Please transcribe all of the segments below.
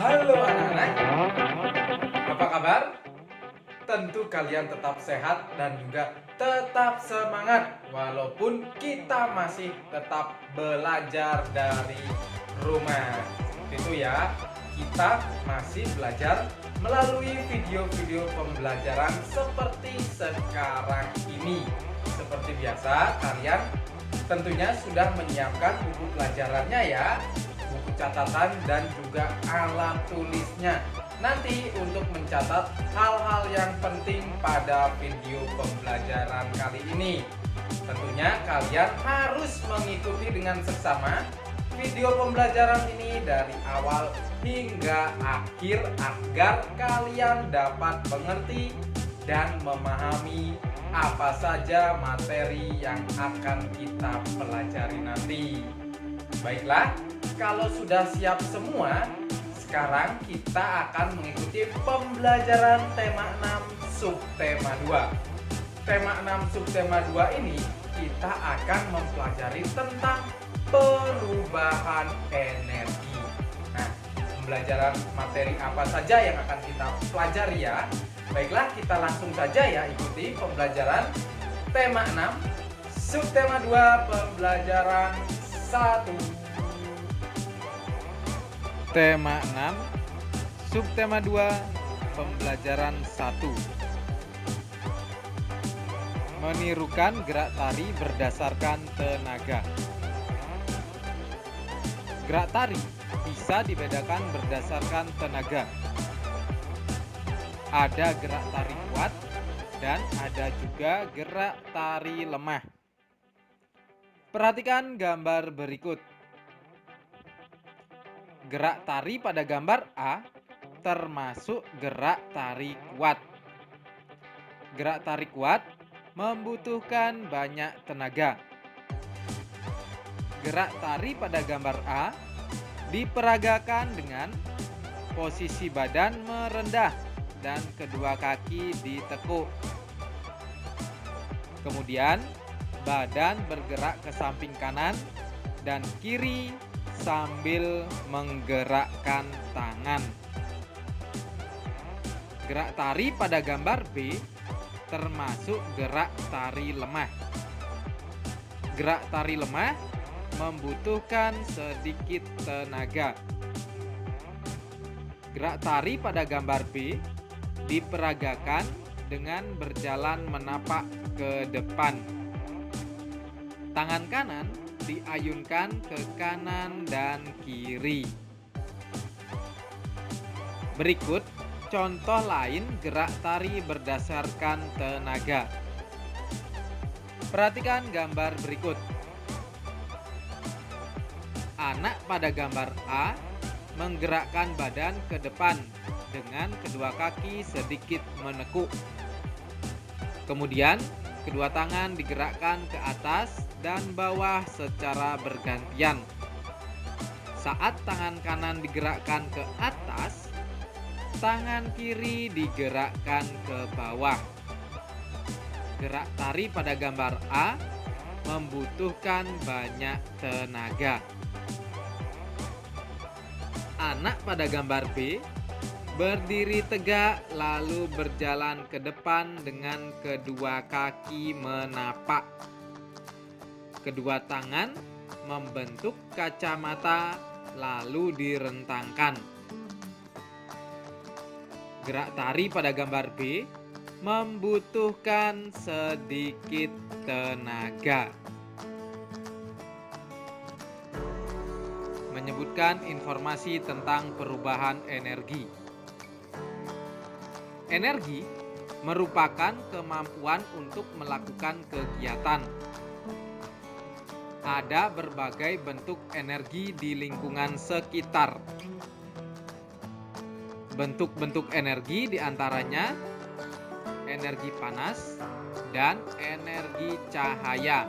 Halo anak-anak, apa kabar? Tentu kalian tetap sehat dan juga tetap semangat walaupun kita masih tetap belajar dari rumah. Seperti itu ya, kita masih belajar melalui video-video pembelajaran seperti sekarang ini. Seperti biasa, kalian tentunya sudah menyiapkan buku pelajarannya ya, buku catatan dan juga alat tulisnya. Nanti untuk mencatat hal-hal yang penting pada video pembelajaran kali ini. Tentunya kalian harus mengikuti dengan seksama video pembelajaran ini dari awal hingga akhir agar kalian dapat mengerti dan memahami apa saja materi yang akan kita pelajari nanti. Baiklah, kalau sudah siap semua, sekarang kita akan mengikuti pembelajaran tema 6 subtema 2. Tema 6 subtema 2 ini kita akan mempelajari tentang perubahan energi. Nah, pembelajaran materi apa saja yang akan kita pelajari ya? Baiklah, kita langsung saja ya ikuti pembelajaran tema 6 subtema 2 pembelajaran 1. Tema 6, subtema 2, pembelajaran 1. Menirukan gerak tari berdasarkan tenaga. Gerak tari bisa dibedakan berdasarkan tenaga. Ada gerak tari kuat dan ada juga gerak tari lemah. Perhatikan gambar berikut. Gerak tari pada gambar A termasuk gerak tari kuat. Gerak tari kuat membutuhkan banyak tenaga. Gerak tari pada gambar A diperagakan dengan posisi badan merendah dan kedua kaki ditekuk. Kemudian badan bergerak ke samping kanan dan kiri sambil menggerakkan tangan. Gerak tari pada gambar B termasuk gerak tari lemah. Gerak tari lemah membutuhkan sedikit tenaga. Gerak tari pada gambar B diperagakan dengan berjalan menapak ke depan. Tangan kanan diayunkan ke kanan dan kiri. Berikut contoh lain gerak tari berdasarkan tenaga. Perhatikan gambar berikut. Anak pada gambar A menggerakkan badan ke depan dengan kedua kaki sedikit menekuk. Kemudian kedua tangan digerakkan ke atas dan bawah secara bergantian. Saat tangan kanan digerakkan ke atas, tangan kiri digerakkan ke bawah. Gerak tari pada gambar A membutuhkan banyak tenaga. Anak pada gambar B berdiri tegak lalu berjalan ke depan dengan kedua kaki menapak. Kedua tangan membentuk kacamata lalu direntangkan. Gerak tari pada gambar B membutuhkan sedikit tenaga. Menyebutkan informasi tentang perubahan energi. Energi merupakan kemampuan untuk melakukan kegiatan. Ada berbagai bentuk energi di lingkungan sekitar. Bentuk-bentuk energi diantaranya energi panas dan energi cahaya.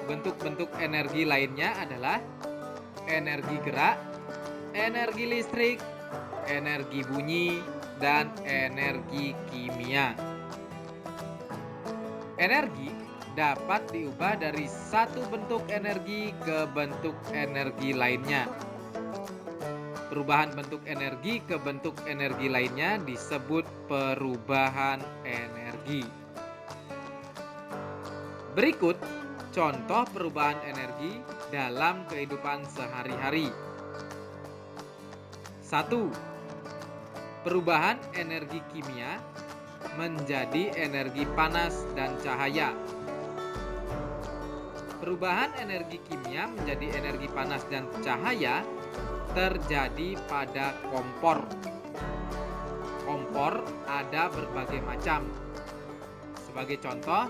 Bentuk-bentuk energi lainnya adalah energi gerak, energi listrik, energi bunyi, dan energi kimia. Energi dapat diubah dari satu bentuk energi ke bentuk energi lainnya. Perubahan bentuk energi ke bentuk energi lainnya disebut perubahan energi. Berikut contoh perubahan energi dalam kehidupan sehari-hari. 1. Perubahan energi kimia menjadi energi panas dan cahaya. Perubahan energi kimia menjadi energi panas dan cahaya terjadi pada kompor. Kompor ada berbagai macam. Sebagai contoh,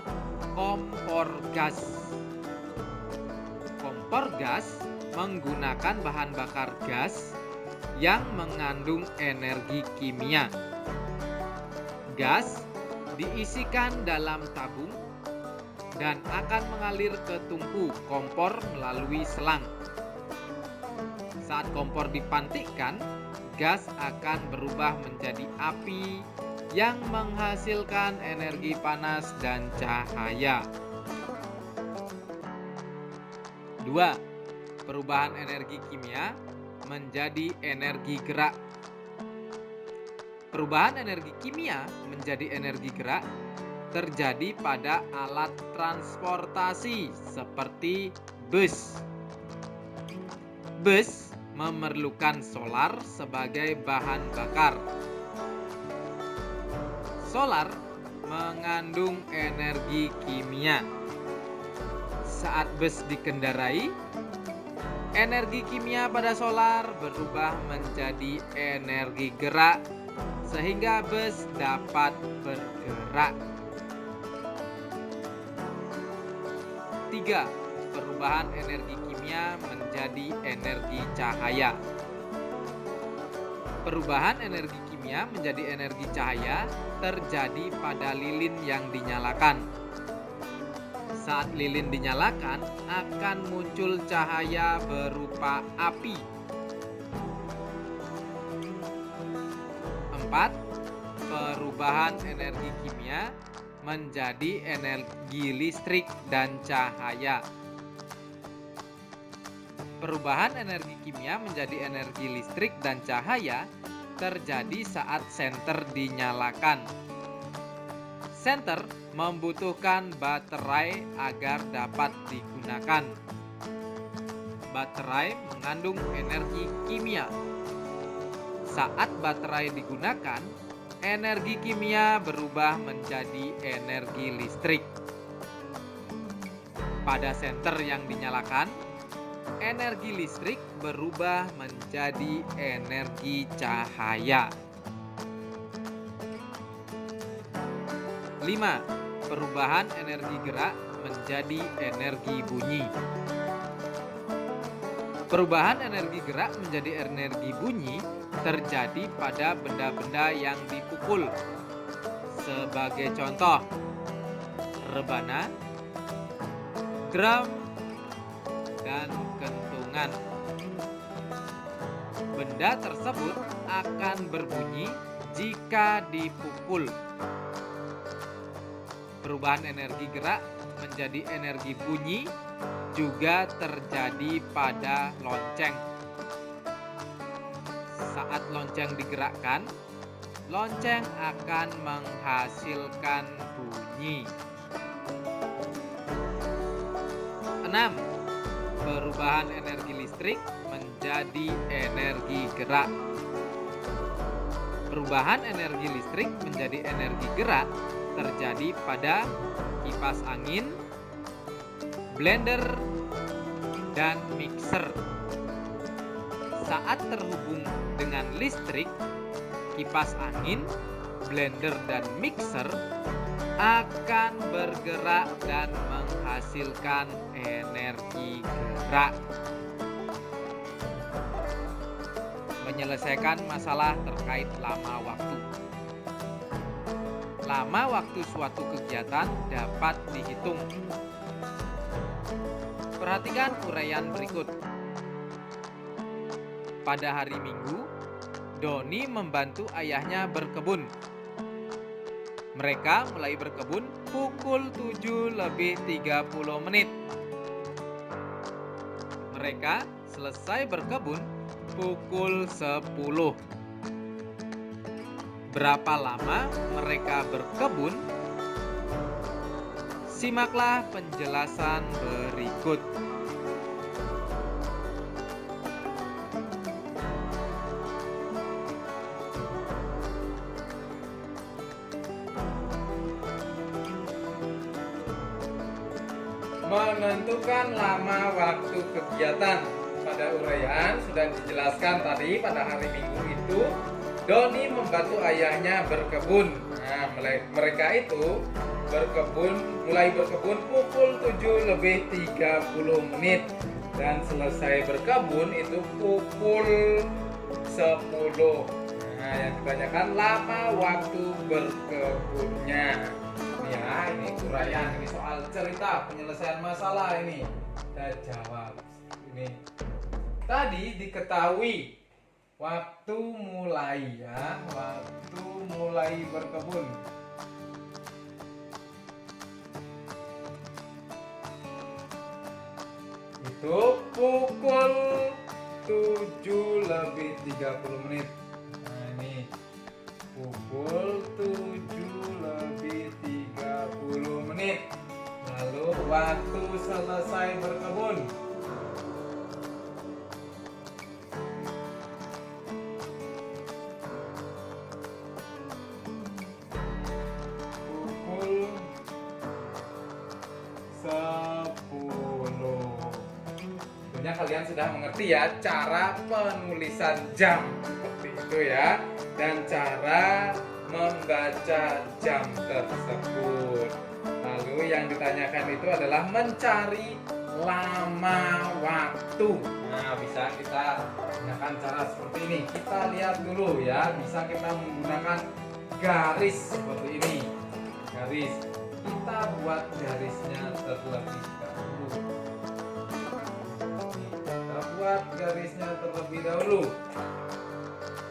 kompor gas. Kompor gas menggunakan bahan bakar gas yang mengandung energi kimia. Gas diisikan dalam tabung dan akan mengalir ke tungku kompor melalui selang. Saat kompor dipantikkan, gas akan berubah menjadi api yang menghasilkan energi panas dan cahaya. 2. Perubahan energi kimia menjadi energi gerak. Perubahan energi kimia menjadi energi gerak terjadi pada alat transportasi seperti bus. Bus memerlukan solar sebagai bahan bakar. Solar mengandung energi kimia. Saat bus dikendarai, energi kimia pada solar berubah menjadi energi gerak sehingga bus dapat bergerak. 3. Perubahan energi kimia menjadi energi cahaya. Perubahan energi kimia menjadi energi cahaya terjadi pada lilin yang dinyalakan. Saat lilin dinyalakan, akan muncul cahaya berupa api. 4. Perubahan energi kimia menjadi energi listrik dan cahaya. Perubahan energi kimia menjadi energi listrik dan cahaya terjadi saat senter dinyalakan. Senter membutuhkan baterai agar dapat digunakan. Baterai mengandung energi kimia. Saat baterai digunakan, energi kimia berubah menjadi energi listrik. Pada senter yang dinyalakan, energi listrik berubah menjadi energi cahaya. 5. Perubahan energi gerak menjadi energi bunyi. Perubahan energi gerak menjadi energi bunyi terjadi pada benda-benda yang dipukul. Sebagai contoh, rebana, drum, dan kentungan. Benda tersebut akan berbunyi jika dipukul. Perubahan energi gerak menjadi energi bunyi juga terjadi pada lonceng. Saat lonceng digerakkan, lonceng akan menghasilkan bunyi. 6. Perubahan energi listrik menjadi energi gerak. Perubahan energi listrik menjadi energi gerak terjadi pada kipas angin, blender, dan mixer. Saat terhubung dengan listrik, kipas angin, blender, dan mixer akan bergerak dan menghasilkan energi gerak. Menyelesaikan masalah terkait lama waktu. Lama waktu suatu kegiatan dapat dihitung. Perhatikan uraian berikut. Pada hari Minggu, Doni membantu ayahnya berkebun. Mereka mulai berkebun pukul 7:30. Mereka selesai berkebun pukul 10. Berapa lama mereka berkebun? Simaklah penjelasan berikut. Menentukan lama waktu kegiatan. Pada uraian sudah dijelaskan tadi pada hari Minggu itu Doni membantu ayahnya berkebun. Nah, mereka itu mulai berkebun pukul 7:30 dan selesai berkebun itu pukul 10. Nah, yang ditanyakan lama waktu berkebunnya. Ini uraian, ini soal cerita penyelesaian masalah ini. Kita jawab ini. Tadi diketahui waktu mulai waktu mulai berkebun. Itu pukul 7:30. Nah, ini pukul 7:30. Lalu waktu selesai berkebun. Pukul 10. Tentunya kalian sudah mengerti ya cara penulisan jam seperti itu ya, dan cara membaca jam tersebut. Lalu yang ditanyakan itu adalah mencari lama waktu. Nah, bisa kita gunakan cara seperti ini. Kita lihat dulu ya, bisa kita menggunakan garis seperti ini. Garis. Kita buat garisnya terlebih dahulu. Kita buat garisnya terlebih dahulu.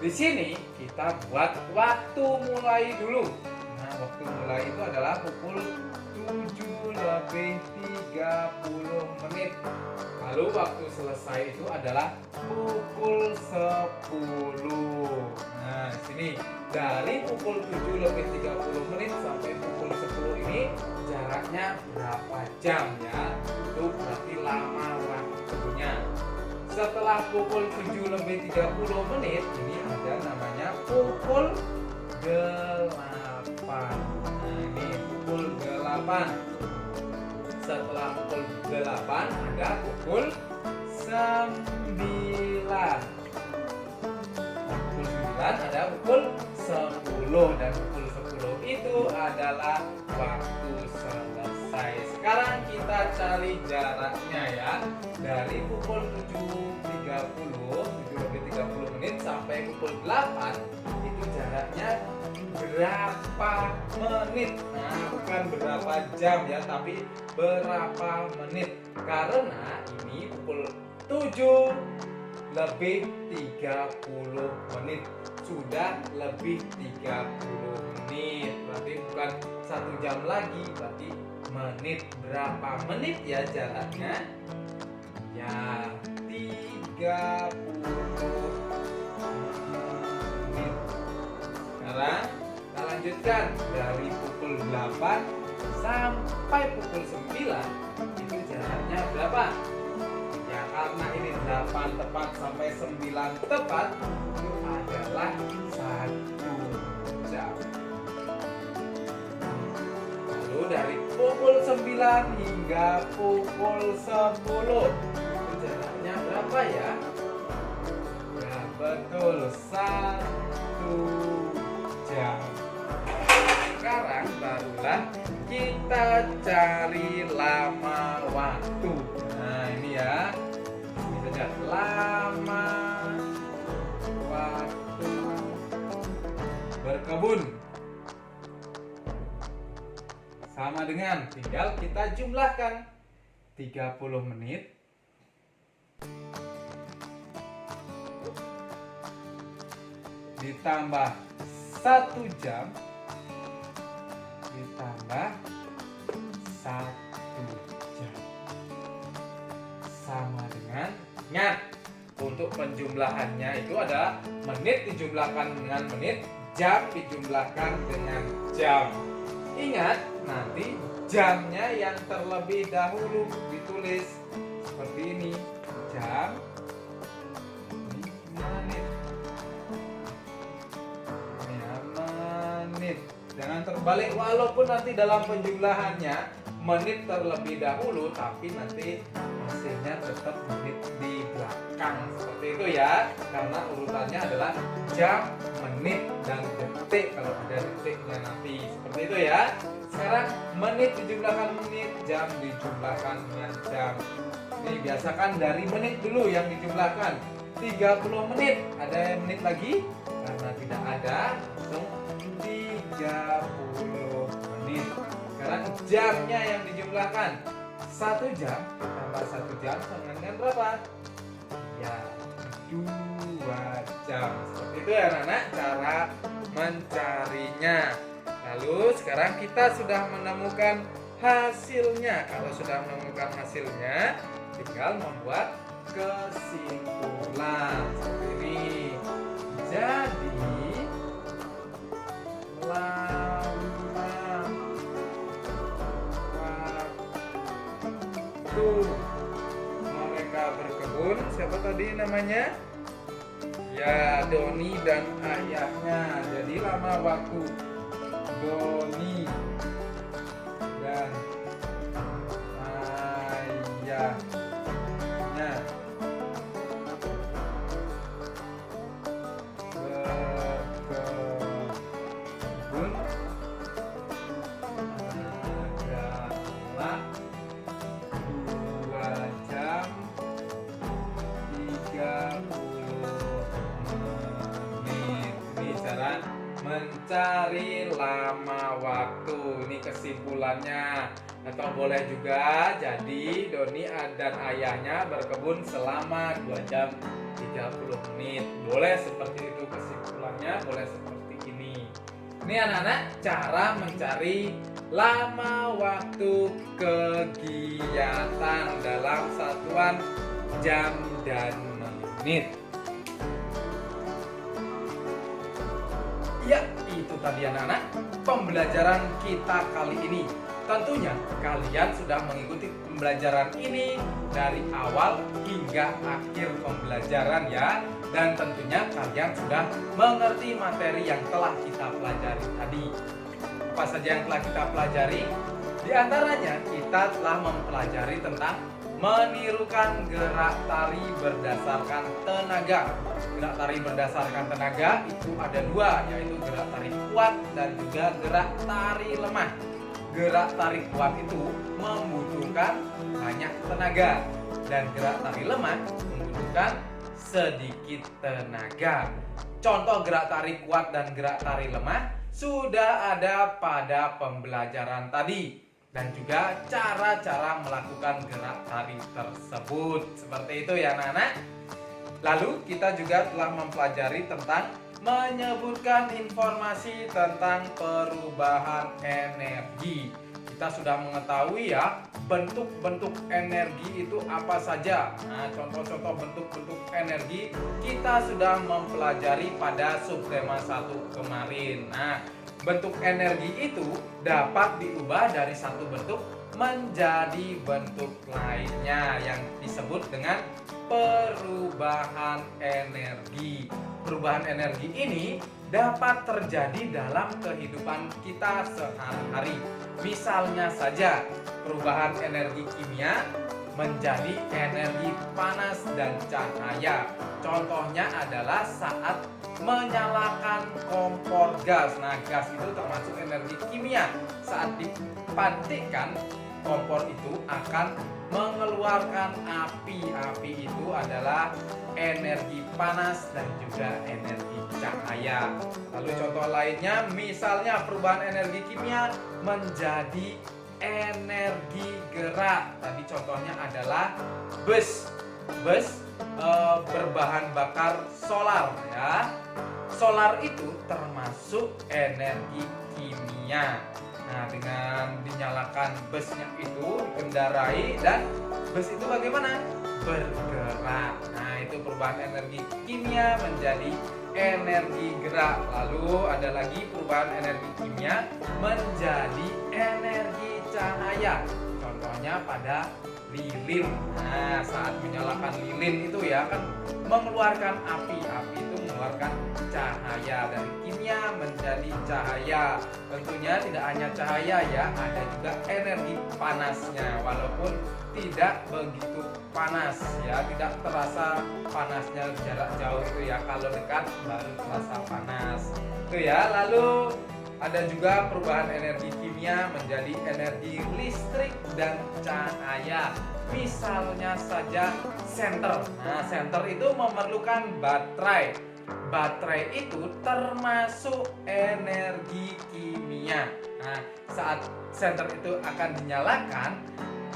Di sini kita buat waktu mulai dulu. Nah, waktu mulai itu adalah pukul 7:30. Lalu waktu selesai itu adalah pukul 10. Nah, di sini dari pukul 7:30 sampai pukul 10 ini jaraknya berapa jam ya? Itu berarti lama waktunya. Setelah pukul 7:30 ini ada namanya pukul 8. Nah, ini pukul 8. Setelah pukul 8 ada pukul 9. Pukul 9 ada pukul 10 dan pukul 10 itu adalah waktu selesai. Sekarang kita cari jaraknya ya. Dari pukul 7:30 sampai pukul 8 itu jaraknya berapa menit? Nah, bukan berapa jam ya, tapi berapa menit. Karena ini pukul 7:30 sudah lebih 30 menit. Berarti bukan 1 jam lagi, berarti menit. Berapa menit ya jaraknya? Ya, 30 menit. Sekarang kita lanjutkan dari pukul 8 sampai pukul 9 itu jaraknya berapa? Ya, karena ini 8 tepat sampai 9 tepat itu adalah 1 jam. Lalu dari pukul 9 hingga pukul 10 itu jaraknya berapa ya? Ya, betul, 1 jam. Sekarang barulah kita cari lama waktu. Nah, ini ya. Ini saja lama waktu berkebun. Sama dengan tinggal kita jumlahkan 30 menit ditambah 1 jam ditambah 1 jam sama dengan, ingat, untuk penjumlahannya itu adalah menit dijumlahkan dengan menit, jam dijumlahkan dengan jam. Ingat, nanti jamnya yang terlebih dahulu ditulis seperti ini, jam, ini menit. Ya, menit. Jangan terbalik, walaupun nanti dalam penjumlahannya menit terlebih dahulu, tapi nanti hasilnya tetap menit di belakang. Seperti itu ya, karena urutannya adalah jam, menit, dan detik. Kalau ada detiknya nanti seperti itu ya. Sekarang menit dijumlahkan menit, jam dijumlahkan dengan jam. Ini biasakan dari menit dulu yang dijumlahkan. 30 menit, ada menit lagi? Karena tidak ada, langsung 30 menit. Sekarang jamnya yang dijumlahkan. 1 jam tambah 1 jam sama dengan berapa? Ya, 2 jam. Seperti itu ya anak-anak cara mencarinya. Lalu sekarang kita sudah menemukan hasilnya. Kalau sudah menemukan hasilnya, tinggal membuat kesimpulan seperti ini. Jadi lama waktu mereka berkebun, siapa tadi namanya? Ya, Doni dan ayahnya. Jadi lama waktu Doni dan ayahnya berkebun adalah 2 jam 30 menit. Ini cara mencari lama waktu. Ini kesimpulannya. Atau boleh juga jadi Doni dan ayahnya berkebun selama 2 jam 30 menit. Boleh seperti itu kesimpulannya, boleh seperti ini. Ini anak-anak cara mencari lama waktu kegiatan dalam satuan jam dan menit. Ya, itu tadi anak-anak pembelajaran kita kali ini. Tentunya kalian sudah mengikuti pembelajaran ini dari awal hingga akhir pembelajaran ya. Dan tentunya kalian sudah mengerti materi yang telah kita pelajari tadi. Apa saja yang telah kita pelajari? Di antaranya kita telah mempelajari tentang menirukan gerak tari berdasarkan tenaga. Gerak tari berdasarkan tenaga itu ada 2, yaitu gerak tari kuat dan juga gerak tari lemah. Gerak tari kuat itu membutuhkan banyak tenaga dan gerak tari lemah membutuhkan sedikit tenaga. Contoh gerak tari kuat dan gerak tari lemah sudah ada pada pembelajaran tadi dan juga cara-cara melakukan gerak tari tersebut. Seperti itu ya anak-anak. Lalu kita juga telah mempelajari tentang menyebutkan informasi tentang perubahan energi. Kita sudah mengetahui ya bentuk-bentuk energi itu apa saja. Nah, contoh-contoh bentuk-bentuk energi kita sudah mempelajari pada subtema 1 kemarin. Nah, bentuk energi itu dapat diubah dari satu bentuk menjadi bentuk lainnya yang disebut dengan perubahan energi. Perubahan energi ini dapat terjadi dalam kehidupan kita sehari-hari. Misalnya saja, perubahan energi kimia menjadi energi panas dan cahaya. Contohnya adalah saat menyalakan kompor gas. Nah, gas itu termasuk energi kimia. Saat dipantikkan, kompor itu akan mengeluarkan api. Api itu adalah energi panas dan juga energi cahaya. Lalu contoh lainnya, misalnya perubahan energi kimia menjadi energi gerak. Tadi contohnya adalah bus. Bus berbahan bakar solar ya. Solar itu termasuk energi kimia. Nah, dengan dinyalakan busnya itu dikendarai dan Bus itu bagaimana? Bergerak. Nah, itu perubahan energi kimia menjadi energi gerak. Lalu ada lagi perubahan energi kimia menjadi energi cahaya. Contohnya pada lilin. Nah, saat menyalakan lilin itu ya kan mengeluarkan api. Api itu mengeluarkan cahaya, dari kimia menjadi cahaya. Tentunya tidak hanya cahaya ya, ada juga energi panasnya. Walaupun tidak begitu panas ya, tidak terasa panasnya jarak jauh itu ya, kalau dekat baru terasa panas itu ya. Lalu ada juga perubahan energi kimia menjadi energi listrik dan cahaya. Misalnya saja senter. Nah, senter itu memerlukan baterai. Baterai itu termasuk energi kimia. Nah, saat senter itu akan dinyalakan,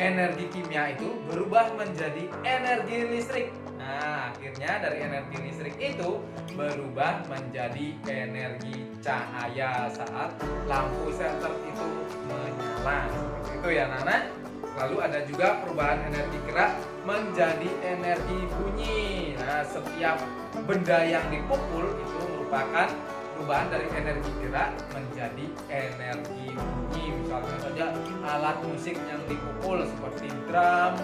energi kimia itu berubah menjadi energi listrik. Nah, akhirnya dari energi listrik itu berubah menjadi energi cahaya saat lampu senter itu menyala. Seperti itu ya, Nana. Lalu ada juga perubahan energi gerak menjadi energi bunyi. Nah, setiap benda yang dipukul itu merupakan perubahan dari energi gerak menjadi energi bunyi. Misalnya saja alat musik yang dipukul seperti drum,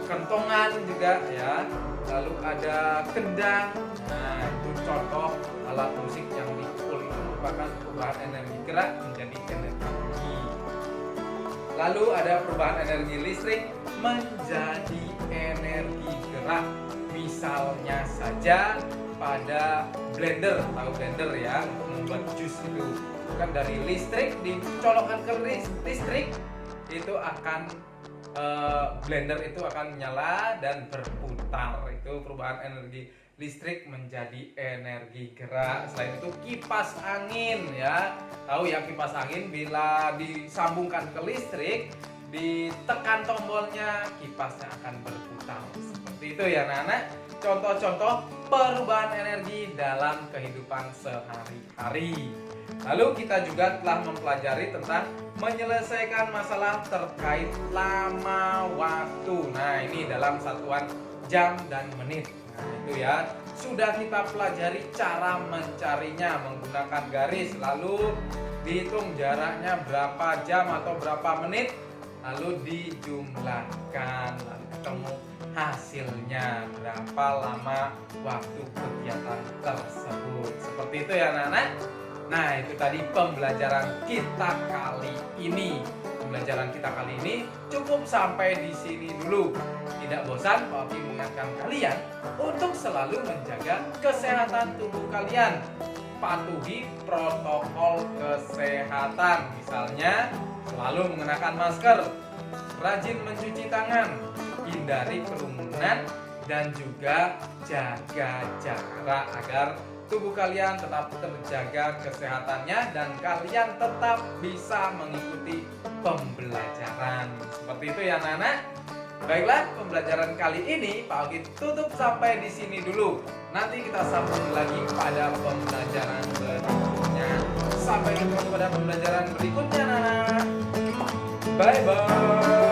kentongan juga ya. Lalu ada kendang. Nah, itu contoh alat musik yang dipukul, itu merupakan perubahan energi gerak menjadi energi bunyi. Lalu ada perubahan energi listrik menjadi energi gerak. Misalnya saja pada blender, tahu blender ya, untuk membuat jus itu. Kan dari listrik dicolokkan ke listrik, itu akan blender itu akan menyala dan berputar. Itu perubahan energi listrik menjadi energi gerak. Selain itu kipas angin ya, tahu ya, kipas angin bila disambungkan ke listrik, ditekan tombolnya, kipasnya akan berputar. Seperti itu ya anak-anak, contoh-contoh perubahan energi dalam kehidupan sehari-hari. Lalu kita juga telah mempelajari tentang menyelesaikan masalah terkait lama waktu. Nah, ini dalam satuan jam dan menit. Nah, itu ya, sudah kita pelajari cara mencarinya menggunakan garis, lalu dihitung jaraknya berapa jam atau berapa menit, lalu dijumlahkan, lalu ketemu hasilnya berapa lama waktu kegiatan tersebut. Seperti itu ya anak-anak. Nah, itu tadi pembelajaran kita kali ini. Pembelajaran kita kali ini cukup sampai di sini dulu. Tidak bosan, Pak Oki mengingatkan kalian untuk selalu menjaga kesehatan tubuh kalian. Patuhi protokol kesehatan, misalnya selalu mengenakan masker, rajin mencuci tangan, hindari kerumunan, dan juga jaga jarak agar tubuh kalian tetap terjaga kesehatannya dan kalian tetap bisa mengikuti pembelajaran. Seperti itu ya anak-anak. Baiklah, pembelajaran kali ini Pak Oki tutup sampai di sini dulu. Nanti kita sambung lagi pada pembelajaran berikutnya. Sampai ketemu pada pembelajaran berikutnya anak-anak. Bye bye.